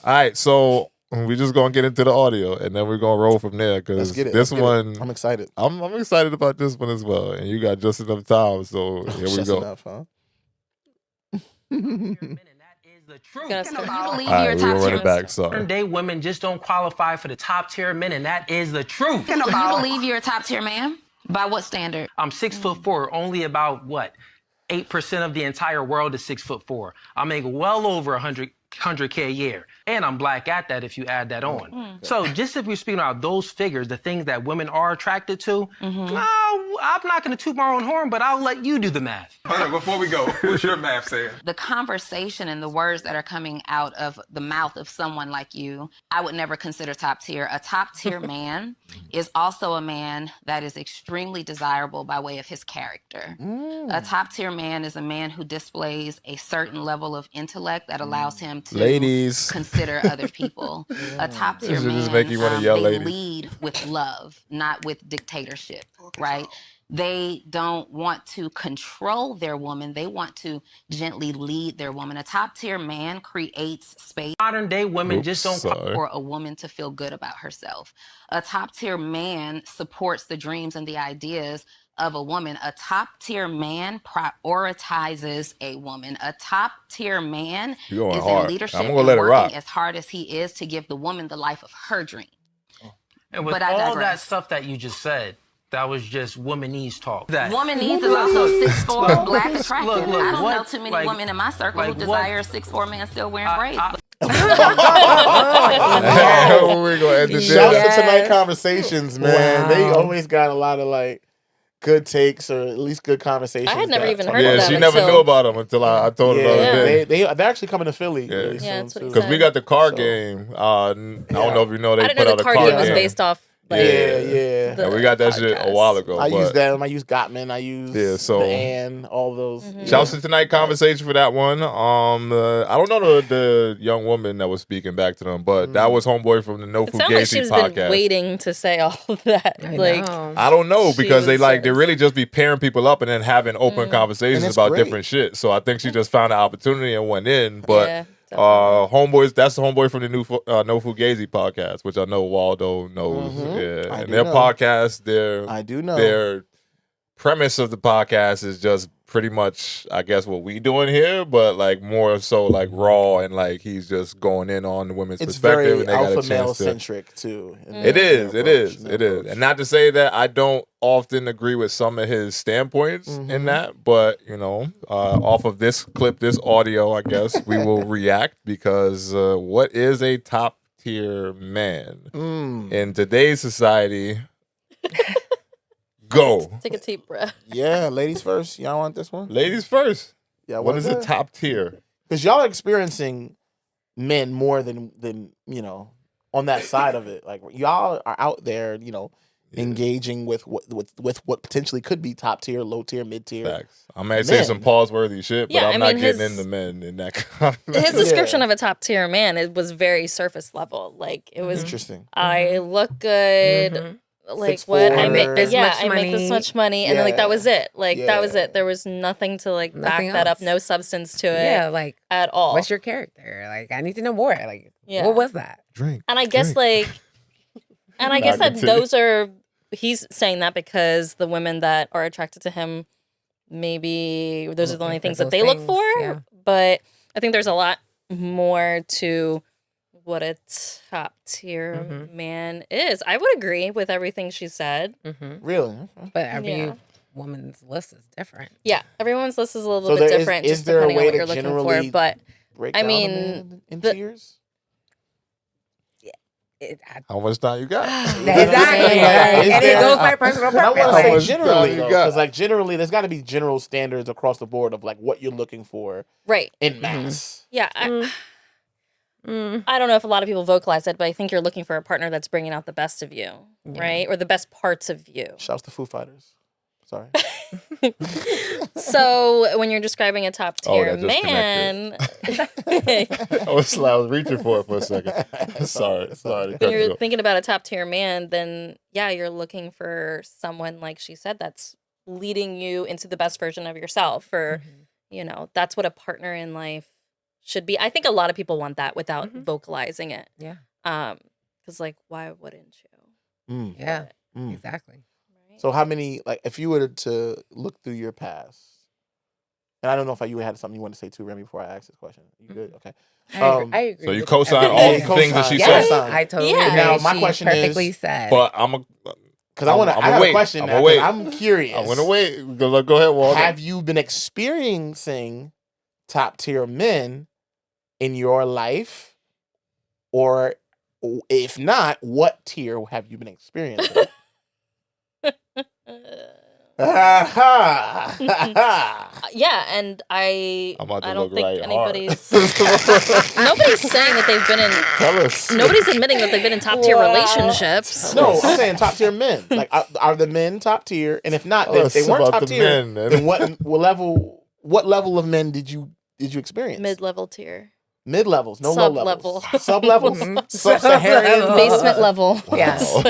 All right, so we just gonna get into the audio, and then we're gonna roll from there because this one, I'm excited. I'm excited about this one as well, and you got just enough time, so here we Just go. enough, huh? The truth. Can you believe All you're right, a we top will run tier? it back. Sorry. Modern day women just don't qualify for the top tier men, and that is the truth. Can you believe you're a top tier man? By what standard? I'm 6'4". Only about what 8% of the entire world is 6'4". I make well over 100K a year, and I'm black at that if you add that on. So just if we're speaking about those figures, the things that women are attracted to, no, I'm not going to toot my own horn, but I'll let you do the math. Hold on, before we go, what's your math saying? The conversation and the words that are coming out of the mouth of someone like you, I would never consider top tier. A top tier man is also a man that is extremely desirable by way of his character. A top tier man is a man who displays a certain level of intellect that allows him to consider other people. A top tier man, they lead with love, not with dictatorship, right? They don't want to control their woman. They want to gently lead their woman. A top tier man creates space. Modern day women just don't for a woman to feel good about herself. A top tier man supports the dreams and the ideas of a woman. A top tier man prioritizes a woman. A top tier man is in leadership and working as hard as he is to give the woman the life of her dream. And with all that stuff that you just said, that was just womanese talk. Womanese is also 6'4", black, attractive. I don't know too many women in my circle who desire a 6'4" man still wearing braids. We're gonna end this. Shout out to Tonight Conversations, man. Wow. They always got a lot of like good takes or at least good conversations. I had never even heard of them. She never knew about them until I told her the other day. They're actually coming to Philly. Really soon, because we got the card game. I don't know if you know, they put out a card game. Was based off. Yeah, we got that shit a while ago. I use them. I use Gottman. I use Dan. All those. Shouts to Tonight Conversation for that one. I don't know the young woman that was speaking back to them, but that was homeboy from the No Fugazi like she's podcast. Been waiting to say all of that. I don't know because they really just be pairing people up and then having open conversations about different shit. So I think she just found an opportunity and went in, but. Homeboys, that's the homeboy from the new No Fugazi podcast, which I know Waldo knows. Yeah, and their podcast, their premise of the podcast is just pretty much, I guess, what we doing here, but like more so like raw and like he's just going in on the women's perspective. It's very alpha male centric too. It is, and not to say that I don't often agree with some of his standpoints in that, but you know, off of this clip, this audio, I guess we will react because what is a top tier man in today's society? Go. Take a deep breath. Yeah, ladies first. Y'all want this one? Ladies first. Yeah. What is a top tier? Because y'all are experiencing men more than you know on that side of it. Like y'all are out there, you know, engaging with what potentially could be top tier, low tier, mid tier. Facts. I might say some pause worthy shit, but I'm not getting into men in that conversation. His description of a top tier man, it was very surface level. Like it was interesting. I look good. Like 6'4". what I make this much money. I make this much money, and then like that was it. Like that was it. There was nothing to like back that up. No substance to it. Yeah, like at all. What's your character? Like I need to know more. Like what was that? Drink. And I guess like, and I guess that those are. He's saying that because the women that are attracted to him, maybe those are the only things that they look for. Yeah. But I think there's a lot more to what a top tier man is. I would agree with everything she said. Really? But every woman's list is different. Yeah, everyone's list is a little bit different. Is there a way what to you're looking generally for. But break I down mean, in tiers? How much time you got? Exactly. And it goes by personal preference. I want to say generally, because like generally, there's got to be general standards across the board of like what you're looking for, right? In mass. Yeah. I don't know if a lot of people vocalize it, but I think you're looking for a partner that's bringing out the best of you, right? Or the best parts of you. Shouts to Foo Fighters. Sorry. So when you're describing a top tier man, I was reaching for it for a second. Sorry. When you're thinking about a top tier man, then you're looking for someone like she said that's leading you into the best version of yourself. Or you know, that's what a partner in life should be. I think a lot of people want that without vocalizing it. Yeah. Because like, why wouldn't you? Yeah. Exactly. Right? So how many, like, if you were to look through your past, and I don't know if you had something you want to say too, Remy, before I ask this question. You good? Okay. I agree. So you with co-sign everything. all Yeah, the things that she co-sign. said. Yeah. I totally Yeah. agree. Now, my She question perfectly is- said. But Because I have wait. a question I'm now. gonna wait. 'Cause I'm curious. I'm gonna wait. Go ahead, Walter. Have you been experiencing top tier men in your life, or if not, what tier have you been experiencing? Yeah, and I I'm about to don't look think right anybody's hard. nobody's saying that they've been in Tell us. nobody's admitting that they've been in top tier relationships. No, I'm saying top tier men. Like, are the men top tier? And if not, if they weren't top tier, then what level of men did you experience? Mid-level tier. Mid levels, no low Sub-level. levels. Sub levels, sub-Saharan, Basement level. Yes.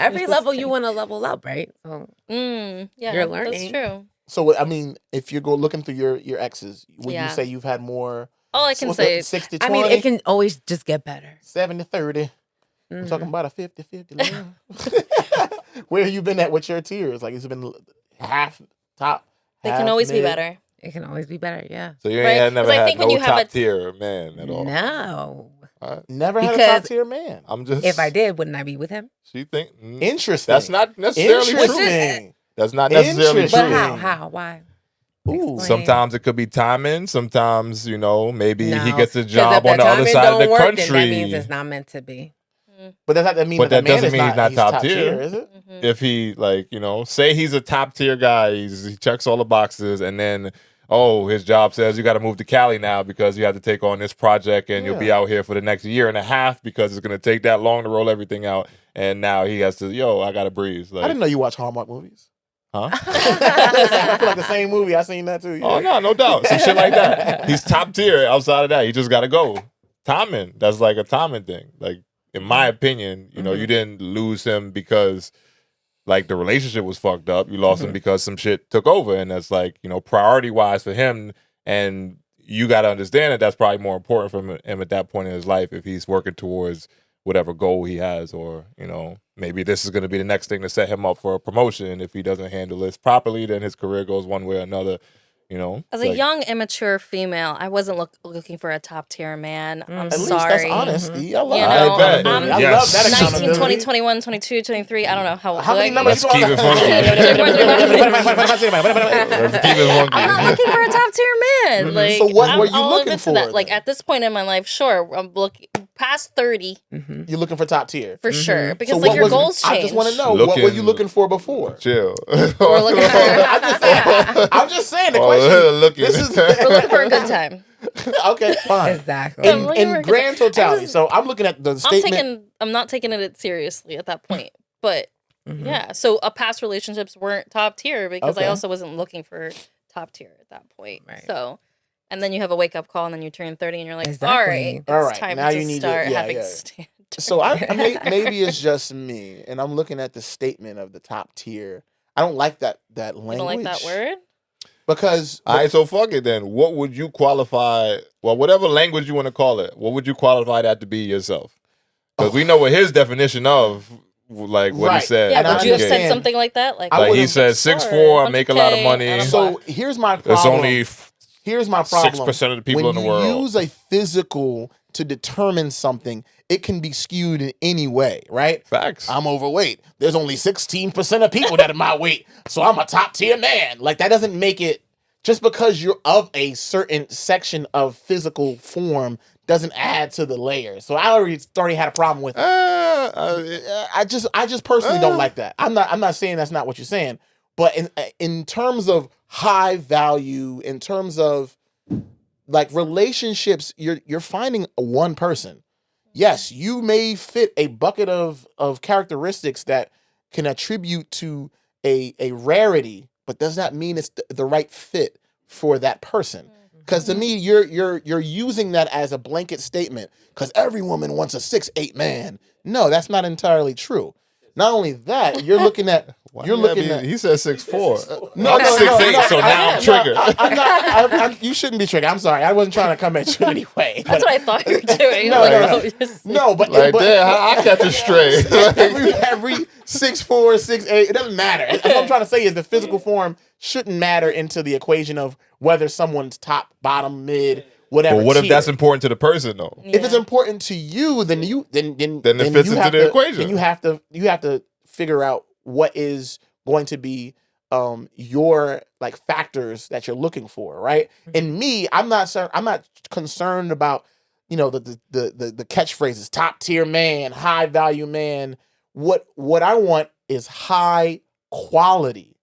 Every level you want to level up, right? So Yeah, You're learning. that's true. So I mean, if you go looking through your exes, would Yeah. you say you've had more? All I can what's say that, is 60 I 20, mean, it can always just get better. 70-30. I'm Mhm. talking about a 50-50 level. Where have you been at with your tiers? Like, it's been half, top. they half, can always be mid? better. It can always be better. Yeah. So you Right? ain't never 'Cause I had think when no you have top a- tier man at all. No. Never had a Because- top tier man. I'm just. If I did, wouldn't I be with him? She think Interesting. that's not necessarily true. Interesting. That's not necessarily Interesting. But true. how? How? Why? Ooh. Explain. Sometimes it could be timing. Sometimes maybe he No. gets a 'Cause job if on the other timing side of the don't work, country. then that means it's not meant to be. But does that mean But that, that doesn't man is mean he's not he's top tier. is it? If he say he's a top tier guy, he checks all the boxes, and then his job says you got to move to Cali now because you have to take on this project, and you'll be Yeah. out here for the next year and a half because it's gonna take that long to roll everything out. And now he has to, I gotta breathe. I didn't know you watch Hallmark movies. Huh? I feel like the same movie. I seen that too. Yeah. Oh no doubt, some shit like that. He's top tier. Outside of that, he just gotta go. Timing. That's like a timing thing. Like in my opinion, you didn't lose him because like the relationship was fucked up. You lost him because some shit took over, and that's like priority wise for him. And you got to understand that that's probably more important for him at that point in his life if he's working towards whatever goal he has, or maybe this is going to be the next thing to set him up for a promotion. If he doesn't handle this properly, then his career goes one way or another. As a young, immature female, I wasn't looking for a top tier man. I'm At least sorry. that's honesty. I love You that. know, bet. I love Yes. that 19, accountability. 20, 21, 22, 23. I don't know how old. How many numbers Let's you keep it want? funky. Let's keep it I'm funky. not looking for a top tier man. Like, So what were you I'll looking admit to for, that. Like then? at this point in my life, sure, I'm looking past 30 You're looking for top tier. for sure because So like what your was- goals change. I just want to know what were you looking for before? Chill. We're looking for I'm just saying the Oh, question. looking. This is we're looking for a good time. okay, fine. Exactly. I'm looking for a In good grand time. totality, so I'm looking at the statement. I'm not taking it seriously at that point. But yeah, so past relationships weren't top tier because I Okay. also wasn't looking for top tier at that point. Right. So, and then you have a wake up call, and then you turn 30, and you're like, Exactly. all right, it's All right, time now to you need to- start yeah, having yeah. standards. So maybe it's just me, and I'm looking at the statement of the top tier. I don't like that language. You don't like that word? Because All right, so fuck it then. What would you qualify? Well, whatever language you want to call it, what would you qualify that to be yourself? Because we know what his definition of, like what Right. he said. Yeah, And I would you have said understand. something like that? Like, I Like he would've- said, 6'4", I make a lot of 100K, money. and I'm so here's my problem. It's only Here's my problem. 6% of the people when in the world. you use a physical to determine something, it can be skewed in any way, right? facts. I'm overweight. There's only 16% of people that are my weight, so I'm a top tier man. Like that doesn't make it. Just because you're of a certain section of physical form doesn't add to the layers. So I already had a problem with it. I just personally don't like that. I'm not saying that's not what you're saying, but in terms of high value, in terms of like relationships, you're finding one person. Yes, you may fit a bucket of characteristics that can attribute to a rarity, but does not mean it's the right fit for that person. Because to me, you're using that as a blanket statement. Because every woman wants a 6'8" man. No, that's not entirely true. Not only that, you're looking at. He said 6'4". No, I'm 6'8", so now I'm triggered. I'm not. You shouldn't be triggered. I'm sorry. I wasn't trying to come at you anyway. That's what I thought you were doing. But damn, I catch it straight. every 6'4", 6'8", it doesn't matter. What I'm trying to say is the physical form shouldn't matter into the equation of whether someone's top, bottom, mid, whatever. But what if that's important to the person though? Yeah. If it's important to you, then it fits into the equation. Then you have to figure out what is going to be your like factors that you're looking for, right? And me, I'm not concerned about the catchphrases, top tier man, high value man. What I want is high quality.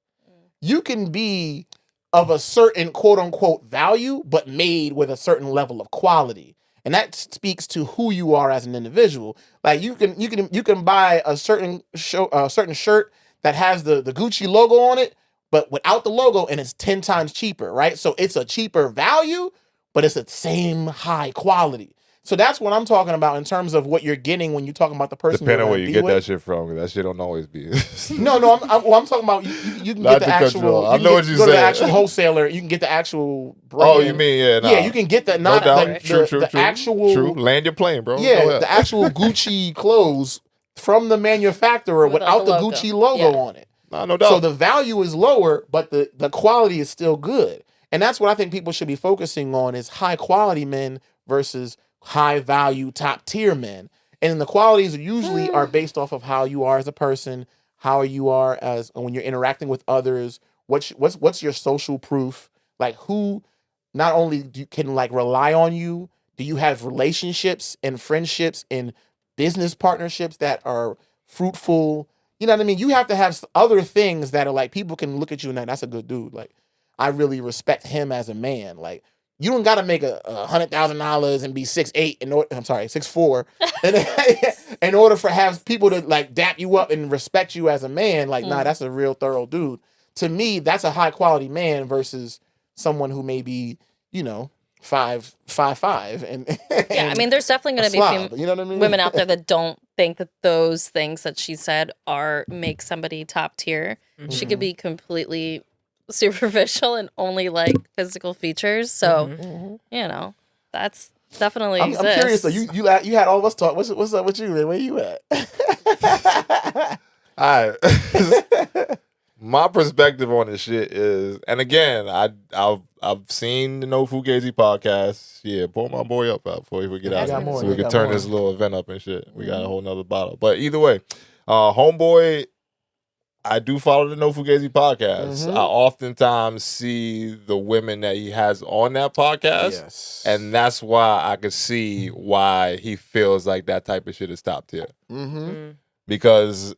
You can be of a certain quote unquote value, but made with a certain level of quality. And that speaks to who you are as an individual. Like you can buy a certain shirt that has the Gucci logo on it, but without the logo, and it's 10 times cheaper, right? So it's a cheaper value, but it's the same high quality. So that's what I'm talking about in terms of what you're getting when you're talking about the person. Depending on where you get that shit from, that shit don't always be. No, I'm talking about you can get the actual. I know what you're saying. Go to the actual wholesaler. You can get the actual brand. Oh, you mean yeah, you can get that. Not the actual. True. Land your plane, bro. Yeah, the actual Gucci clothes from the manufacturer without the Gucci logo on it. No doubt. So the value is lower, but the quality is still good, and that's what I think people should be focusing on: is high quality men versus high value top tier men. And the qualities usually are based off of how you are as a person, how you are as when you're interacting with others, what's your social proof, like who not only can like rely on you, do you have relationships and friendships and business partnerships that are fruitful? You know what I mean? You have to have other things that are like people can look at you and like, that's a good dude. Like I really respect him as a man. Like you don't got to make $100,000 and be 6'8" I'm sorry, 6'4", in order for have people to like dap you up and respect you as a man. Like, nah, that's a real thorough dude. To me, that's a high quality man versus someone who may be, 5'5", and yeah. I mean, there's definitely going to be you know what I mean? women out there that don't think that those things that she said make somebody top tier. Mm-hmm. She could be completely superficial and only like physical features. So, that's definitely exists. I'm curious. So you had all of us talk. What's up with you, man? Where you at? All right. My perspective on this shit is, and again, I've seen the No Fugazi podcast. Yeah, pull my boy up out before we get out, so we can turn this little event up and shit. We got a whole nother bottle, but either way, homeboy. I do follow the No Fugazi podcast. I oftentimes see the women that he has on that podcast. And that's why I could see why he feels like that type of shit is top tier. Because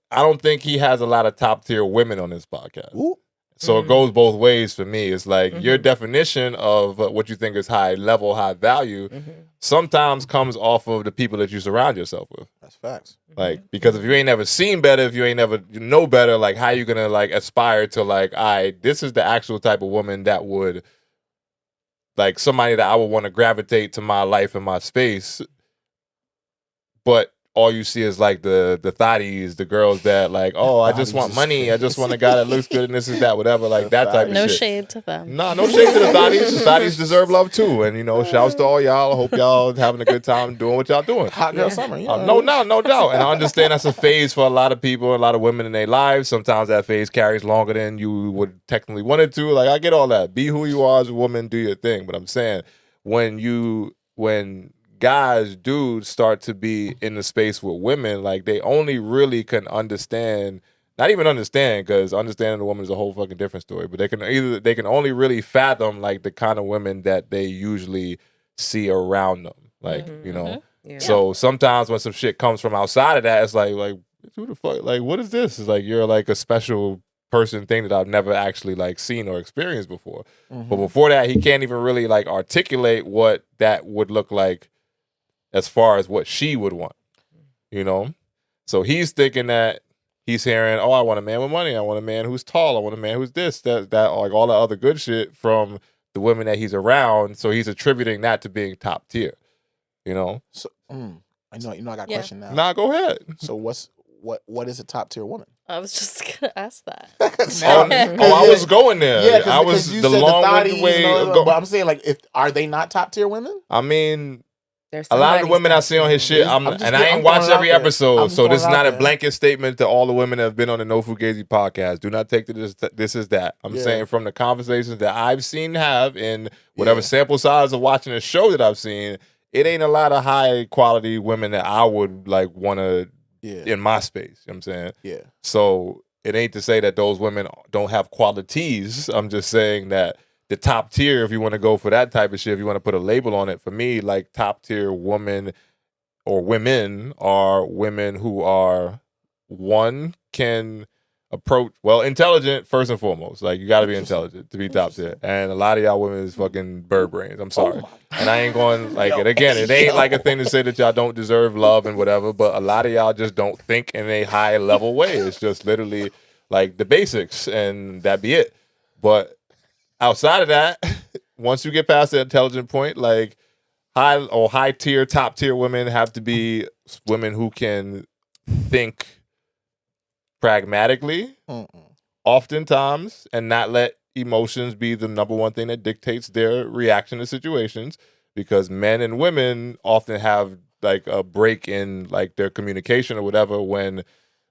I don't think he has a lot of top tier women on his podcast. Ooh. So it goes both ways for me. It's like your definition of what you think is high level, high value sometimes comes off of the people that you surround yourself with. That's facts. Like, because if you ain't never seen better, if you ain't never know better, like how you gonna like aspire to like, this is the actual type of woman that would like somebody that I would want to gravitate to my life and my space. But all you see is like the thotties, the girls that like, I just want money. I just want a guy that looks good and this is that, whatever, like that type of shit. No shade to them. No shade to the thotties. The thotties deserve love too. And shouts to all y'all. I hope y'all having a good time doing what y'all doing. Hot girl summer. No doubt. And I understand that's a phase for a lot of people, a lot of women in their lives. Sometimes that phase carries longer than you would technically want it to. Like I get all that. Be who you are as a woman, do your thing. But I'm saying when guys, dudes start to be in the space with women, like they only really can understand, not even understand, because understanding a woman is a whole fucking different story, but they can only really fathom like the kind of women that they usually see around them. Like, Yeah. So sometimes when some shit comes from outside of that, it's like who the fuck, like what is this? It's like you're like a special person thing that I've never actually like seen or experienced before. But before that, he can't even really like articulate what that would look like as far as what she would want, So he's thinking that he's hearing, I want a man with money. I want a man who's tall. I want a man who's this, that, like all the other good shit from the women that he's around. So he's attributing that to being top tier, So I know I got a question now. Nah, go ahead. So what is a top tier woman? I was just gonna ask that. I was going there. Yeah, I was the long way. But I'm saying, like, are they not top tier women? I mean, a lot of the women I see on his shit, I ain't watched every episode, so this is not a blanket statement to all the women that have been on the No Fugazi podcast. Do not take this is that. I'm saying from the conversations that I've seen have in whatever sample size of watching a show that I've seen, it ain't a lot of high quality women that I would like want to in my space. You know what I'm saying? Yeah. So it ain't to say that those women don't have qualities. I'm just saying that the top tier, if you want to go for that type of shit, if you want to put a label on it, for me, like top tier woman or women are women who are, one, can approach, intelligent first and foremost. Like, you got to be intelligent to be top tier. And a lot of y'all women is fucking bird brains. I'm sorry. And I ain't going, like, it again, it ain't like a thing to say that y'all don't deserve love and whatever, but a lot of y'all just don't think in a high level way. It's just literally like the basics, and that be it. But outside of that, once you get past the intelligent point, like high tier, top tier women have to be women who can think pragmatically, oftentimes, and not let emotions be the number one thing that dictates their reaction to situations, because men and women often have like a break in like their communication or whatever when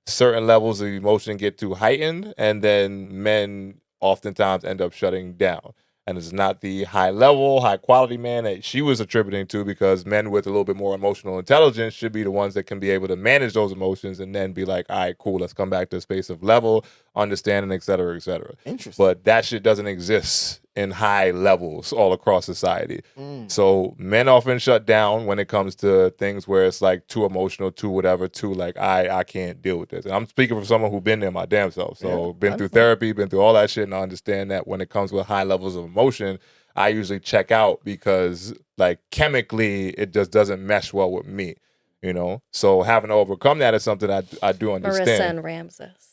certain levels of emotion get too heightened, and then men oftentimes end up shutting down. And it's not the high level, high quality man that she was attributing to, because men with a little bit more emotional intelligence should be the ones that can be able to manage those emotions and then be like, all right, cool, let's come back to a space of level, understanding, et cetera, et cetera. Interesting. But that shit doesn't exist in high levels all across society. So men often shut down when it comes to things where it's like too emotional, too whatever, too like, I can't deal with this. And I'm speaking from someone who's been there my damn self. So been through therapy, been through all that shit, and I understand that when it comes with high levels of emotion, I usually check out because like chemically it just doesn't mesh well with me, you know? So having to overcome that is something I do understand. Marissa and Ramses.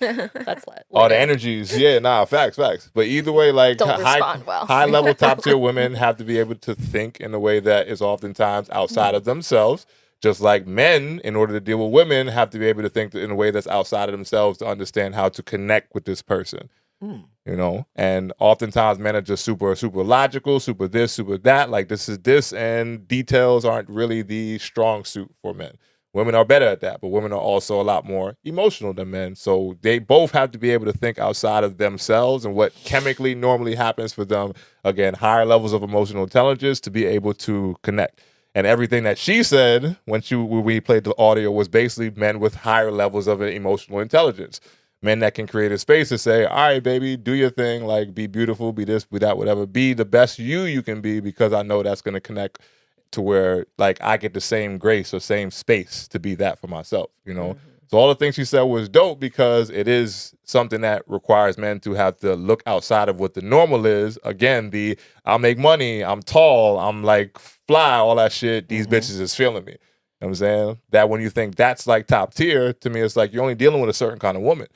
That's what. All the energies, facts. But either way, like high level top tier women have to be able to think in a way that is oftentimes outside of themselves. Just like men, in order to deal with women, have to be able to think in a way that's outside of themselves to understand how to connect with this person. You know, and oftentimes men are just super logical, super this, super that. Like this is this, and details aren't really the strong suit for men. Women are better at that, but women are also a lot more emotional than men. So they both have to be able to think outside of themselves and what chemically normally happens for them. Again, higher levels of emotional intelligence to be able to connect. And everything that she said when we played the audio was basically men with higher levels of emotional intelligence. Men that can create a space to say, all right, baby, do your thing. Like, be beautiful, be this, be that, whatever. Be the best you can be, because I know that's going to connect to where like I get the same grace or same space to be that for myself, you know? So all the things she said was dope, because it is something that requires men to have to look outside of what the normal is. Again, I'll make money, I'm tall, I'm like fly, all that shit. These bitches is feeling me. You know what I'm saying? That when you think that's like top tier, to me, it's like you're only dealing with a certain kind of woman.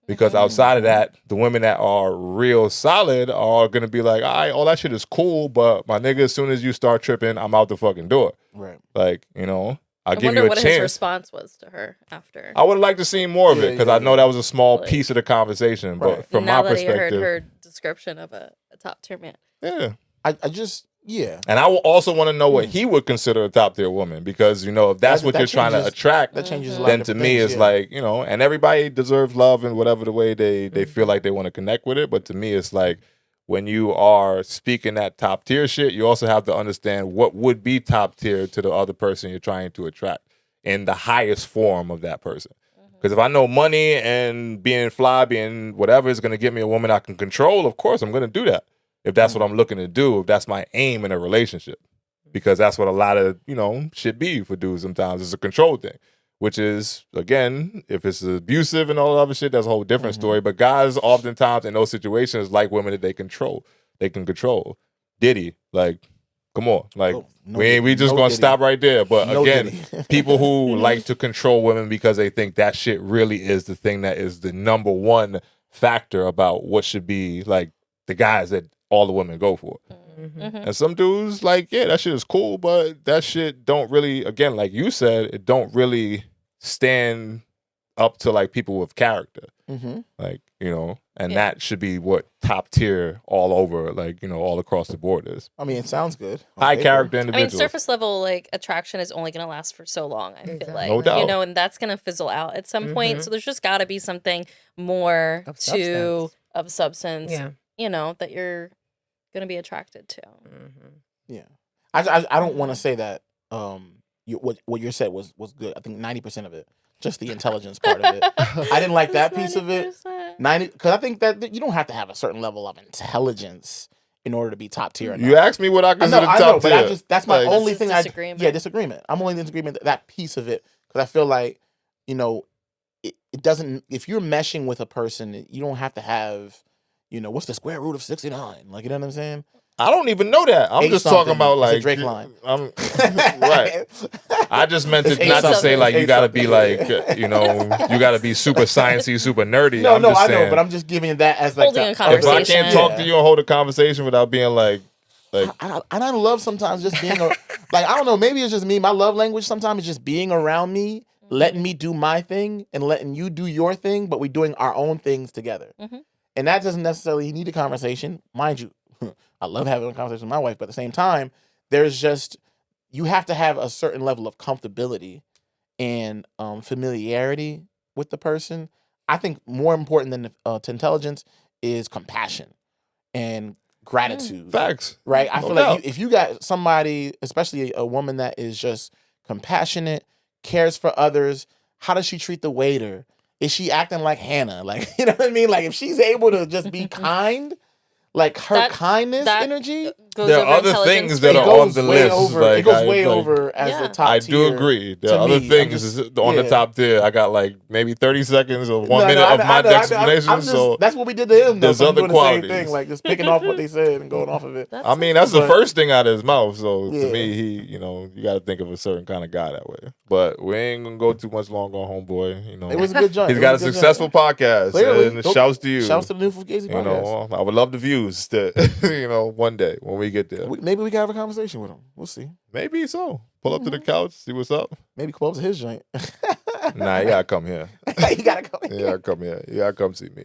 Because outside of that, the women that are real solid are going to be like, all right, all that shit is cool, but my nigga, as soon as you start tripping, I'm out the fucking door. Right. Like, you know, I'll give you a wonder what chance. his response was to her after. I would have liked to see more of it, because I know that was a small piece of the conversation. But from my perspective. Now that you heard her description of a top tier man. Yeah. And I will also want to know what he would consider a top tier woman, because, you know, if that's what you're trying to attract, that changes a lot then to me it's like, you know, and everybody deserves love in whatever the way they feel like they want to connect with it. But to me, it's like when you are speaking that top tier shit, you also have to understand what would be top tier to the other person you're trying to attract in the highest form of that person. Because if I know money and being fly, being whatever is going to get me a woman I can control, of course I'm going to do that. If that's what I'm looking to do, if that's my aim in a relationship. Because that's what a lot of, you know, should be for dudes sometimes. It's a control thing. Which is, again, if it's abusive and all that other shit, that's a whole different story. But guys oftentimes in those situations like women that they control. They can control. Diddy, like, come on. Like, we just going to stop right there. But again, people who like to control women because they think that shit really is the thing that is the number one factor about what should be, like, the guys that all the women go for. And some dudes like, yeah, that shit is cool, but that shit don't really, again, like you said, it don't really stand up to like people with character. Mm-hmm. Like, and that should be what top tier all over, like, all across the board is. I mean, it sounds good. High character individuals. I mean, surface level like attraction is only going to last for so long. I feel like, no doubt. and that's going to fizzle out at some point. So there's just got to be something more of substance. That you're going to be attracted to. Yeah, I don't want to say that what you said was good. I think 90% of it, just the intelligence part of it. I didn't like that piece of it. 90, because I think that you don't have to have a certain level of intelligence in order to be top tier. You asked me what I consider top tier. But that's my only thing. Disagreement. I'm only in disagreement that piece of it because I feel like it doesn't. If you're meshing with a person, you don't have to have what's the square root of 69? Like, you know what I'm saying? I don't even know that. I'm just talking about like Drake line. Right. I just meant it not to say like you got to be like you got to be super sciencey, super nerdy. No, I know, but I'm just giving that as like holding a conversation. If I can't talk to you and hold a conversation without being like. I love sometimes just being like I don't know, maybe it's just me. My love language sometimes is just being around me, letting me do my thing and letting you do your thing, but we're doing our own things together. And that doesn't necessarily need a conversation, mind you. I love having a conversation with my wife, but at the same time, there's just you have to have a certain level of comfortability and familiarity with the person. I think more important than to intelligence is compassion and gratitude. Facts. Right? I feel like if you got somebody, especially a woman that is just compassionate, cares for others, how does she treat the waiter? Is she acting like Hannah? Like, you know what I mean? Like, if she's able to just be kind, like her kindness energy. There are other things that are on the list. It goes way over as the top tier. I do agree. There are other things on the top tier. I got like maybe 30 seconds or 1 minute of my explanation. So that's what we did to him. There's other qualities. The same thing, like just picking off what they said and going off of it. I mean, that's the first thing out of his mouth. So to me, he, you got to think of a certain kind of guy that way. But we ain't gonna go too much longer on homeboy. It was a good joint. He's got a successful podcast. And shouts to you. Shouts to the new Fugazi podcast. I would love the views that one day when we get there. Maybe we can have a conversation with him. We'll see. Maybe so. Pull up to the couch, see what's up. Maybe pull up to his joint. Nah, you gotta come here. You gotta come here. You gotta come here. You gotta come see me.